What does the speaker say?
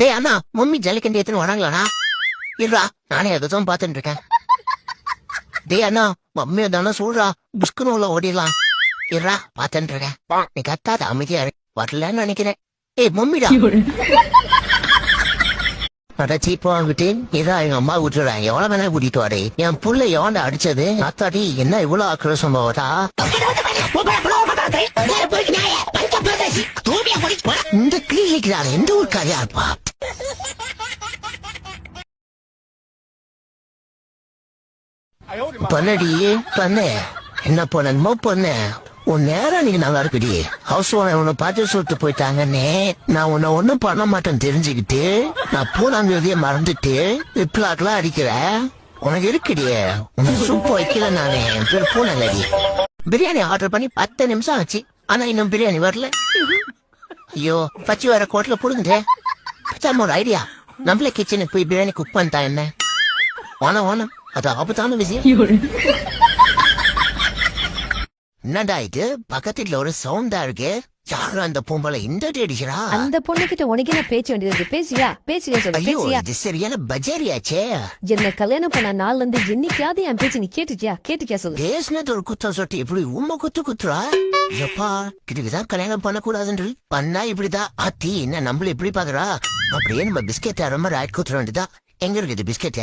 டேய் அண்ணா மம்மி ஜல்லிக்கண்டு எத்தனை வராங்களாண்ணா இல்லா நானே அதுதான் பாத்துட்டு இருக்கேன். டேய் அண்ணா மம்மி தானே சொல்றா புஷ்குன்னு உள்ள ஓடிடலாம் இல்லா பாத்துட்டு இருக்கேன். நீ கத்தாத அமைதியா வரலன்னு நினைக்கிறேன். ஏய் மம்மிடா அடைச்சி போங்கிட்டு இதான் எங்க அம்மா விட்டுறாங்க. எவ்வளவு வேணா கூட்டிட்டு வாடே. என் புள்ள எவன்டா அடிச்சது அத்தாடி என்ன இவ்வளவு ஆக்ரோஷம் போதா? இந்த கிளிக்கிறாரு எந்த ஒரு கதையா இருப்பா? பண்ணடி பண்ண என்ன பண்ணணுமோ பொண்ணு உன் நேரம் நீங்க நல்லா இருக்குடி. ஹவுஸ் ஓனர் உன்னை பார்த்து சொல்லிட்டு போயிட்டாங்கன்னே நான் உன்னை ஒண்ணும் பண்ண மாட்டேன்னு தெரிஞ்சுக்கிட்டு நான் பூனாங்கதிய மறந்துட்டு பிளாட்லாம் அடிக்கிறேன். உனக்கு இருக்குடியே உனக்கு சூப்பு வைக்கல நானே. என் பேர் பூனாங்கடி. பிரியாணி ஆர்டர் பண்ணி 10 நிமிஷம் ஆச்சு ஆனா இன்னும் பிரியாணி வரல. ஐயோ பச்சி வர கோட்ல புடுங்க. ஒரு ஐடியா நம்மளே கிச்சனுக்கு போய் பிரியாணி குக் பண்ணிட்டா என்ன? ஓனம் அது ஆபத்தான விஷயம். என்னடா இது பக்கத்துல ஒரு சவுண்டா இருக்கு. யாரும் அந்த பொம்பளை இந்த அடிக்கிறா? அந்த பொண்ணு கிட்ட உனக்கு என்ன பேச்சு வேண்டியது? பேசியா பேசியா சொல்ல பேசியா? இது சரியான பஜாரியாச்சே. என்ன கல்யாணம் பண்ண நாள்ல இருந்து என்னைக்காவது என் பேச்சு நீ கேட்டுக்கியா சொல்லு. பேசினது ஒரு குத்தம் சொட்டு இப்படி உண்மை குத்துறா? எப்பா இதுக்குதான் கல்யாணம் பண்ணக்கூடாதுன்னு பண்ணா இப்படிதான் அத்தி என்ன நம்மள இப்படி பாக்குறா? அப்படியே நம்ம பிஸ்கெட் ரொம்ப ராய்ட் குத்துற வேண்டியதா. எங்க இருக்குது பிஸ்கெட்ட?